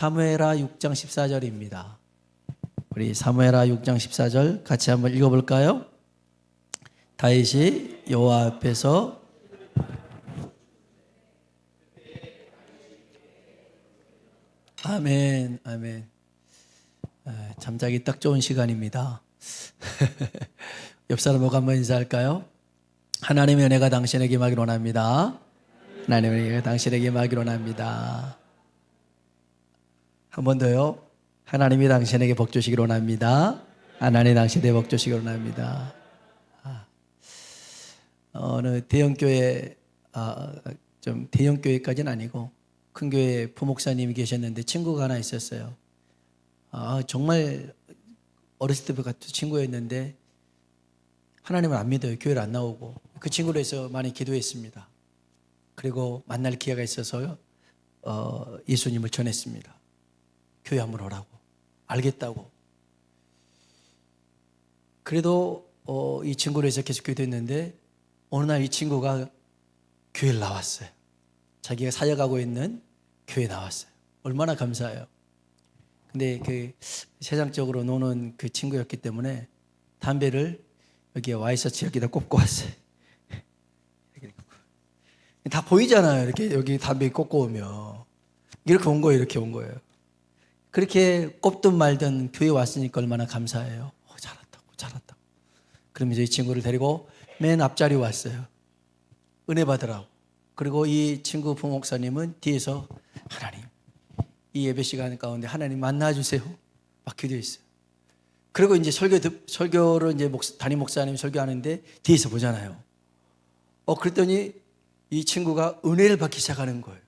사무엘하 6장 14절입니다. 우리 사무엘하 6장 14절 같이 한번 읽어볼까요? 다윗이 여호와 앞에서 아멘, 아멘. 잠자기 딱 좋은 시간입니다. 옆 사람하고 한번 인사할까요? 하나님의 은혜가 당신에게 임하기를 원합니다. 하나님의 은혜가 당신에게 임하기를 원합니다. 한 번 더요. 하나님이 당신에게 복 주시기를 원합니다. 하나님이 당신에게 복 주시기를 원합니다. 어느 대형교회, 좀 대형교회까지는 아니고 큰 교회 부목사님이 계셨는데 친구가 하나 있었어요. 정말 어렸을 때부터 같은 친구였는데 하나님을 안 믿어요. 교회를 안 나오고. 그 친구로 해서 많이 기도했습니다. 그리고 만날 기회가 있어서 예수님을 전했습니다. 교회 한번 오라고. 알겠다고. 그래도 이 친구로 해서 계속 기도했는데 어느 날 이 친구가 교회를 나왔어요. 자기가 사역하고 있는 교회에 나왔어요. 얼마나 감사해요. 근데 그 세상적으로 노는 그 친구였기 때문에 담배를 여기에 와이셔츠 여기다 꽂고 왔어요. 다 보이잖아요. 이렇게 여기 담배 꽂고 오면. 이렇게 온 거예요. 이렇게 온 거예요. 그렇게 꼽든 말든 교회 왔으니까 얼마나 감사해요. 잘한다고. 그러면서 이 친구를 데리고 맨 앞자리 왔어요. 은혜 받으라고. 그리고 이 친구 부목사님은 뒤에서 하나님, 이 예배 시간 가운데 하나님 만나주세요. 막 기도했어요. 그리고 이제 설교를 이제 담임 목사님 설교하는데 뒤에서 보잖아요. 그랬더니 이 친구가 은혜를 받기 시작하는 거예요.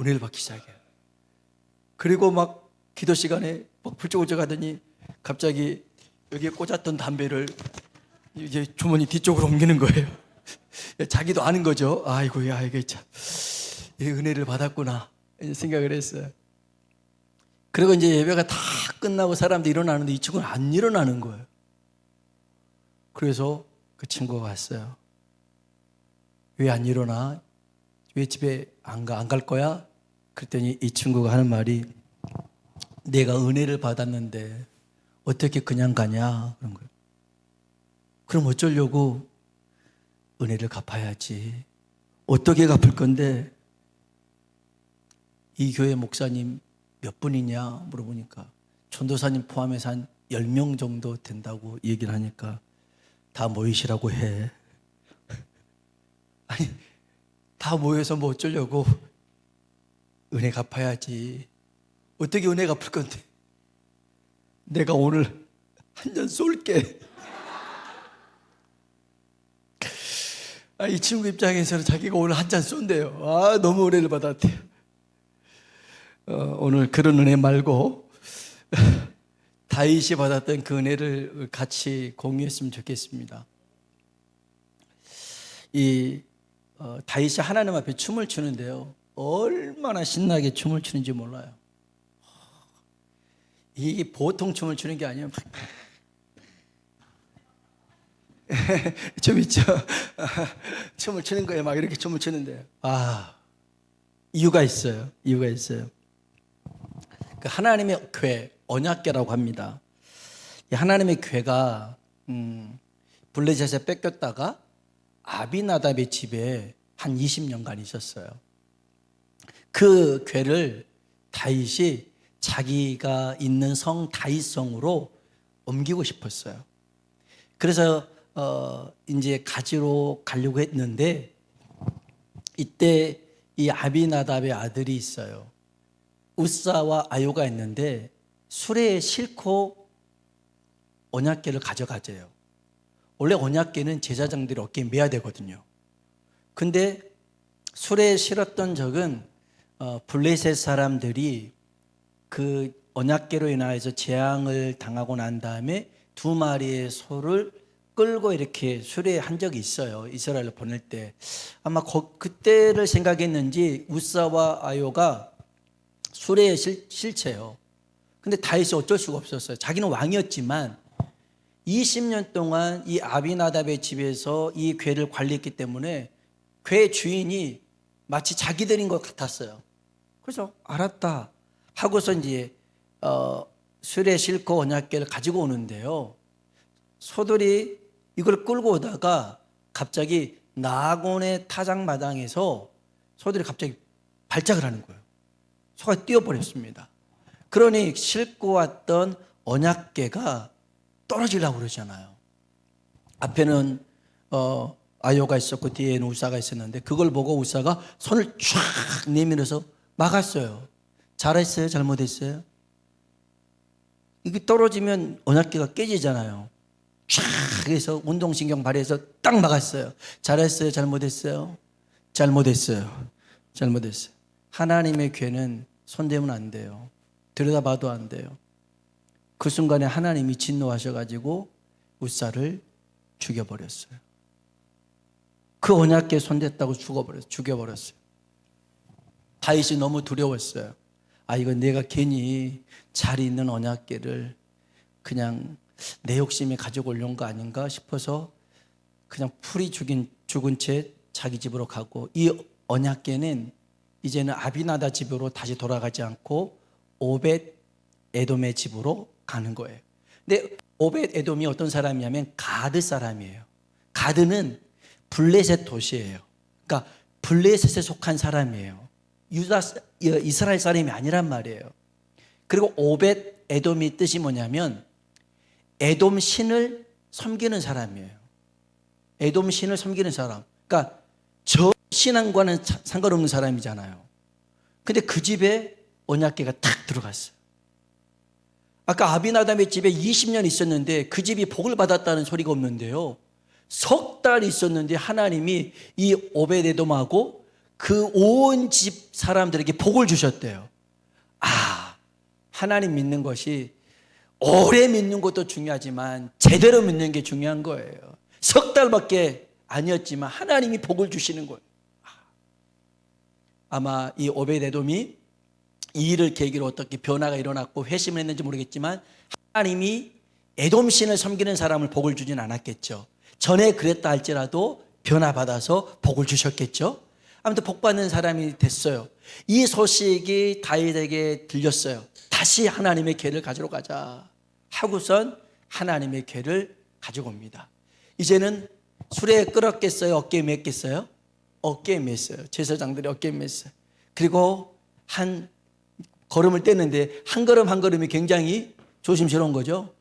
은혜를 받기 시작해요. 그리고 막 기도 시간에 막 불쩍불쩍 하더니 갑자기 여기에 꽂았던 담배를 이제 주머니 뒤쪽으로 옮기는 거예요. 자기도 아는 거죠. 아이고, 야, 이게 참, 이 은혜를 받았구나. 생각을 했어요. 그리고 이제 예배가 다 끝나고 사람들이 일어나는데 이 친구는 안 일어나는 거예요. 그래서 그 친구가 왔어요. 왜 안 일어나? 왜 집에 안 갈 거야? 그랬더니 이 친구가 하는 말이 내가 은혜를 받았는데 어떻게 그냥 가냐? 그런 거예요. 그럼 어쩌려고? 은혜를 갚아야지. 어떻게 갚을 건데? 이 교회 목사님 몇 분이냐 물어보니까 전도사님 포함해서 한 10명 정도 된다고 얘기를 하니까 다 모이시라고 해. 아니, 다 모여서 뭐 어쩌려고? 은혜 갚아야지. 어떻게 은혜 갚을 건데? 내가 오늘 한 잔 쏠게. 이 친구 입장에서는 자기가 오늘 한 잔 쏜대요. 너무 은혜를 받았대요. 오늘 그런 은혜 말고 다윗이 받았던 그 은혜를 같이 공유했으면 좋겠습니다. 다윗이 하나님 앞에 춤을 추는데요. 얼마나 신나게 춤을 추는지 몰라요. 이게 보통 춤을 추는 게 아니에요. 춤 있죠. 춤을 추는 거예요. 막 이렇게 춤을 추는데 이유가 있어요. 그 하나님의 궤, 언약궤라고 합니다. 이 하나님의 궤가 블레셋에 뺏겼다가 아비나답의 집에 한 20년간 있었어요. 그 궤를 다윗이 자기가 있는 성 다윗성으로 옮기고 싶었어요. 그래서 이제 가지러 가려고 했는데 이때 이 아비나답의 아들이 있어요. 우사와 아요가 있는데 수레에 싣고 언약궤를 가져가재요. 원래 언약궤는 제사장들이 어깨에 매야 되거든요. 근데 수레에 실었던 적은 블레셋 사람들이 그 언약궤로 인하여서 재앙을 당하고 난 다음에 2마리의 소를 끌고 이렇게 수레에 한 적이 있어요. 이스라엘을 보낼 때. 아마 그때를 생각했는지 우사와 아요가 수레에 실체요. 근데 다윗이 어쩔 수가 없었어요. 자기는 왕이었지만 20년 동안 이 아비나답의 집에서 이 궤를 관리했기 때문에 궤 주인이 마치 자기들인 것 같았어요. 그래서 알았다. 하고서 이제 수레 싣고 언약궤를 가지고 오는데요. 소들이 이걸 끌고 오다가 갑자기 나곤의 타작마당에서 소들이 갑자기 발작을 하는 거예요. 소가 뛰어버렸습니다. 그러니 싣고 왔던 언약궤가 떨어지려고 그러잖아요. 앞에는 아요가 있었고 뒤에는 우사가 있었는데 그걸 보고 우사가 손을 쫙 내밀어서 막았어요. 잘했어요? 잘못했어요? 이게 떨어지면 언약궤가 깨지잖아요. 쫙 해서 운동신경 발휘해서 딱 막았어요. 잘했어요? 잘못했어요? 잘못했어요. 잘못했어요. 하나님의 궤는 손대면 안 돼요. 들여다봐도 안 돼요. 그 순간에 하나님이 진노하셔가지고 우사를 죽여버렸어요. 그 언약궤 손댔다고 죽여버렸어요. 다윗이 너무 두려웠어요. 이거 내가 괜히 자리 있는 언약궤를 그냥 내 욕심에 가지고 올려온 거 아닌가 싶어서 그냥 풀이 죽은 채 자기 집으로 가고, 이 언약궤는 이제는 아비나다 집으로 다시 돌아가지 않고 오벳 에돔의 집으로 가는 거예요. 근데 오벳 에돔이 어떤 사람이냐면 가드 사람이에요. 가드는 블레셋 도시예요. 그러니까 블레셋에 속한 사람이에요. 이스라엘 사람이 아니란 말이에요. 그리고 오벳 에돔이 뜻이 뭐냐면 에돔 신을 섬기는 사람이에요. 에돔 신을 섬기는 사람. 그러니까 저 신앙과는 상관없는 사람이잖아요. 근데 그 집에 언약궤가 탁 들어갔어요. 아까 아비나답의 집에 20년 있었는데 그 집이 복을 받았다는 소리가 없는데요. 석 달 있었는데 하나님이 이 오벳에돔하고 그 온 집 사람들에게 복을 주셨대요. 하나님 믿는 것이 오래 믿는 것도 중요하지만 제대로 믿는 게 중요한 거예요. 석 달밖에 아니었지만 하나님이 복을 주시는 거예요. 아마 이 오벳에돔이 이 일을 계기로 어떻게 변화가 일어났고 회심을 했는지 모르겠지만 하나님이 에돔 신을 섬기는 사람을 복을 주진 않았겠죠. 전에 그랬다 할지라도 변화받아서 복을 주셨겠죠. 아무튼 복받는 사람이 됐어요. 이 소식이 다윗에게 들렸어요. 다시 하나님의 궤를 가지러 가자 하고선 하나님의 궤를 가지고 옵니다. 이제는 수레에 끌었겠어요? 어깨에 맸겠어요? 어깨에 맸어요. 제사장들이 어깨에 맸어요. 그리고 한 걸음을 떼는데 한 걸음 한 걸음이 굉장히 조심스러운 거죠.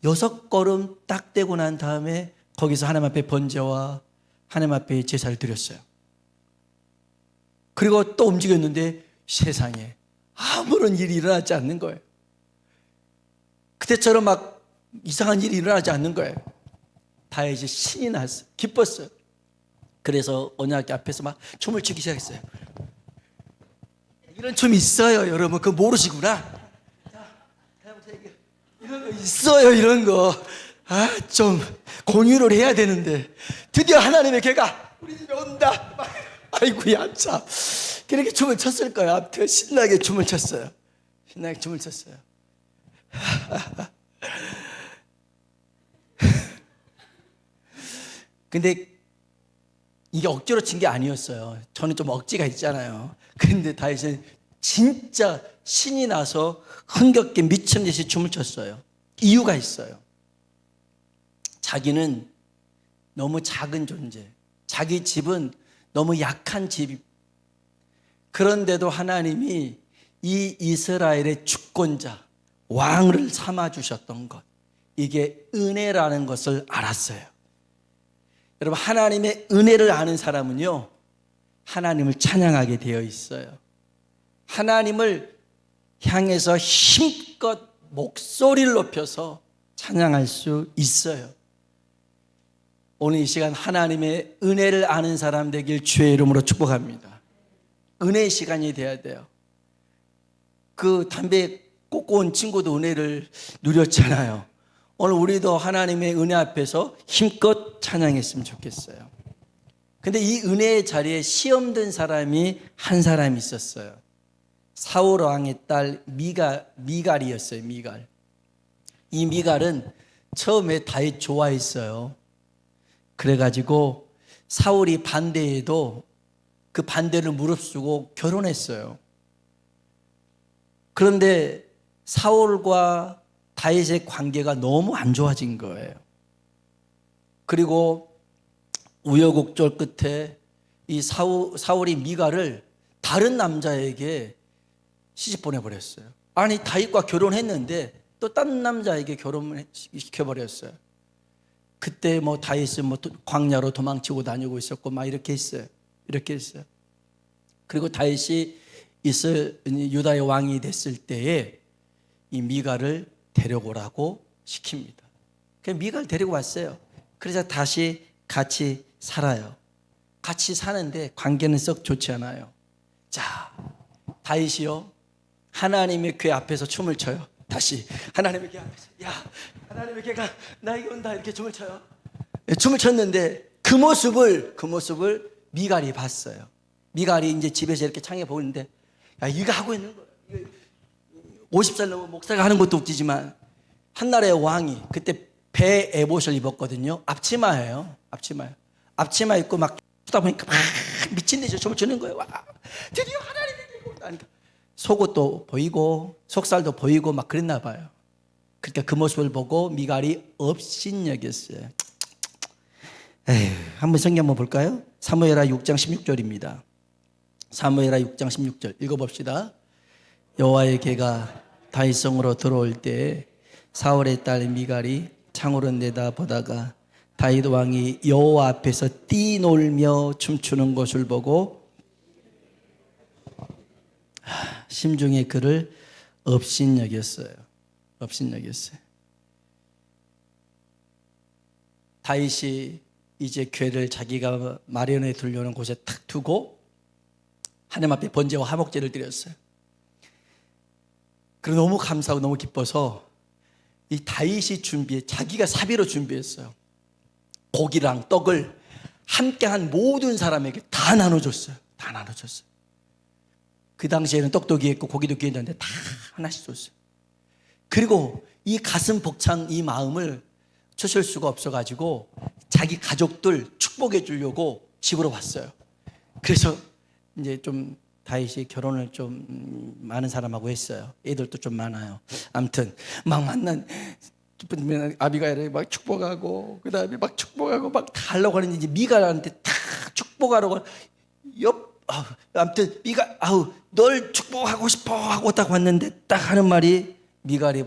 6걸음 딱 떼고 난 다음에 거기서 하나님 앞에 번제와 하나님 앞에 제사를 드렸어요. 그리고 또 움직였는데 세상에 아무런 일이 일어나지 않는 거예요. 그때처럼 막 이상한 일이 일어나지 않는 거예요. 다윗이 신이 났어요. 기뻤어요. 그래서 언약궤 앞에서 막 춤을 추기 시작했어요. 이런 춤이 있어요, 여러분. 그거 모르시구나. 이런 거 있어요, 이런 거. 좀 공유를 해야 되는데 드디어 하나님의 궤가 우리 집에 온다. 아이고야, 참. 그렇게 춤을 췄을 거예요. 아무튼 신나게 춤을 췄어요. 신나게 춤을 췄어요. 근데 이게 억지로 친 게 아니었어요. 저는 좀 억지가 있잖아요. 그런데 다윗은 진짜 신이 나서 흥겹게 미친 듯이 춤을 췄어요. 이유가 있어요. 자기는 너무 작은 존재, 자기 집은 너무 약한 집. 그런데도 하나님이 이 이스라엘의 주권자, 왕을 삼아주셨던 것, 이게 은혜라는 것을 알았어요. 여러분, 하나님의 은혜를 아는 사람은요, 하나님을 찬양하게 되어 있어요. 하나님을 향해서 힘껏 목소리를 높여서 찬양할 수 있어요. 오늘 이 시간 하나님의 은혜를 아는 사람 되길 주의 이름으로 축복합니다. 은혜의 시간이 돼야 돼요. 그 담배 꽂고 온 친구도 은혜를 누렸잖아요. 오늘 우리도 하나님의 은혜 앞에서 힘껏 찬양했으면 좋겠어요. 근데 이 은혜의 자리에 시험 든 사람이 한 사람이 있었어요. 사울 왕의 딸 미갈이었어요. 미갈. 이 미갈은 처음에 다윗 좋아했어요. 그래가지고 사울이 반대해도 그 반대를 무릅쓰고 결혼했어요. 그런데 사울과 다윗의 관계가 너무 안 좋아진 거예요. 그리고 우여곡절 끝에 이 사울이 미갈을 다른 남자에게 시집 보내버렸어요. 아니, 다윗과 결혼했는데 또 다른 남자에게 결혼을 시켜버렸어요. 그때 뭐 다윗은 뭐 광야로 도망치고 다니고 있었고 막 이렇게 했어요. 이렇게 했어요. 그리고 다윗이 유다의 왕이 됐을 때에 이 미갈을 데려오라고 시킵니다. 그래서 미갈 데리고 왔어요. 그래서 다시 같이 살아요. 같이 사는데 관계는 썩 좋지 않아요. 자, 다윗이요, 하나님의 궤 앞에서 춤을 춰요. 다시 하나님의 궤 앞에서, 야, 하나님의 궤가 나에게 온다, 이렇게 춤을 춰요. 춤을 췄는데 그 모습을 미갈이 봤어요. 미갈이 이제 집에서 이렇게 창에 보고 있는데, 야, 이거 하고 있는 거야. 50살 넘은 목사가 하는 것도 웃기지만, 한나라의 왕이 그때 배 에봇을 입었거든요. 앞치마예요. 앞치마 입고 막 추다 보니까 막 미친 듯이 춤을 추는 거예요. 와, 드디어 하나님의 궤가 온다. 속옷도 보이고 속살도 보이고 막 그랬나 봐요. 그러니까 그 모습을 보고 미갈이 업신여겼어요. 에휴, 한번 성경 한번 볼까요? 사무엘하 6장 16절입니다. 사무엘하 6장 16절 읽어봅시다. 여호와의 궤가 다윗성으로 들어올 때 사울의 딸 미갈이 창으로 내다보다가 다윗 왕이 여호와 앞에서 뛰놀며 춤추는 것을 보고 심중에 그를 업신여겼어요. 다윗이 이제 궤를 자기가 마련해 두려는 곳에 탁 두고 하나님 앞에 번제와 화목제를 드렸어요. 그리고 너무 감사하고 너무 기뻐서 이 다윗이 자기가 사비로 준비했어요. 고기랑 떡을 함께한 모든 사람에게 다 나눠줬어요. 그 당시에는 떡도 귀했고 고기도 귀했는데 다 하나씩 줬어요. 그리고 이 가슴 벅찬 이 마음을 주실 수가 없어가지고 자기 가족들 축복해 주려고 집으로 왔어요. 그래서 이제 좀 다윗이 결혼을 좀 많은 사람하고 했어요. 애들도 좀 많아요. 아무튼 막 만난 아비가일을 막 축복하고 그다음에 막 축복하고 막 다 하려고 하는데 이제 미갈한테 다 축복하라고 아무튼 미갈 널 축복하고 싶어 하고 딱 왔는데 딱 하는 말이 미갈이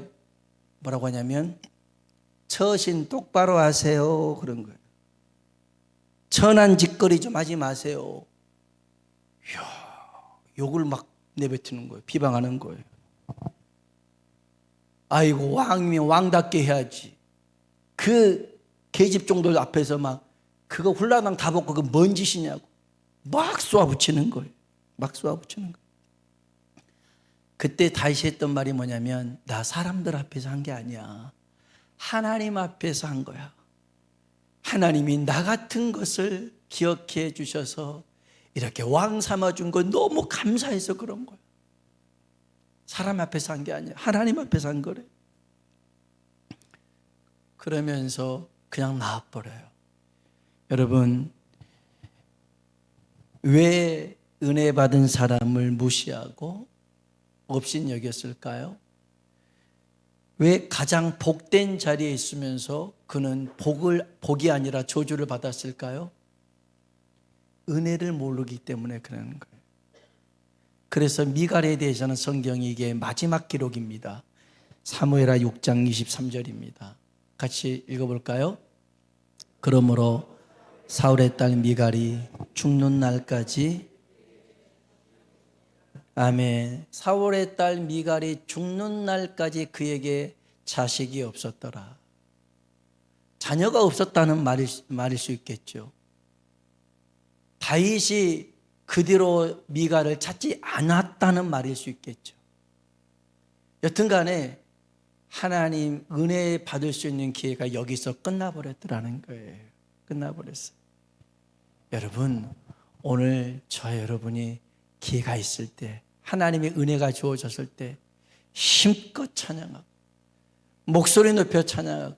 뭐라고 하냐면 처신 똑바로 하세요 그런 거예요. 천한 짓거리 좀 하지 마세요. 이야, 욕을 막 내뱉는 거예요. 비방하는 거예요. 아이고, 왕이면 왕답게 해야지. 그 계집종들 앞에서 막 그거 훌라당 다 벗고 그거 뭔 짓이냐고 막 쏘아붙이는 거예요. 그때 다시 했던 말이 뭐냐면 나 사람들 앞에서 한 게 아니야. 하나님 앞에서 한 거야. 하나님이 나 같은 것을 기억해 주셔서 이렇게 왕 삼아준 거 너무 감사해서 그런 거야. 사람 앞에서 한 게 아니야. 하나님 앞에서 한 거래. 그러면서 그냥 나와버려요. 여러분, 왜 은혜 받은 사람을 무시하고 업신여겼을까요? 왜 가장 복된 자리에 있으면서 그는 복이 아니라 저주를 받았을까요? 은혜를 모르기 때문에 그러는 거예요. 그래서 미갈에 대해서는 성경이 이게 마지막 기록입니다. 사무엘하 6장 23절입니다. 같이 읽어볼까요? 그러므로 사울의 딸 미갈이 죽는 날까지, 아멘. 사울의 딸 미갈이 죽는 날까지 그에게 자식이 없었더라. 자녀가 없었다는 말일 수 있겠죠. 다윗이 그 뒤로 미갈을 찾지 않았다는 말일 수 있겠죠. 여튼 간에 하나님 은혜 받을 수 있는 기회가 여기서 끝나버렸더라는 거예요. 끝나버렸어요. 여러분, 오늘 저 여러분이 기회가 있을 때, 하나님의 은혜가 주어졌을 때 힘껏 찬양하고 목소리 높여 찬양하고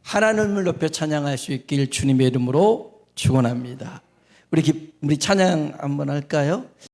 하나님을 높여 찬양할 수 있길 주님의 이름으로 축원합니다. 우리 찬양 한번 할까요?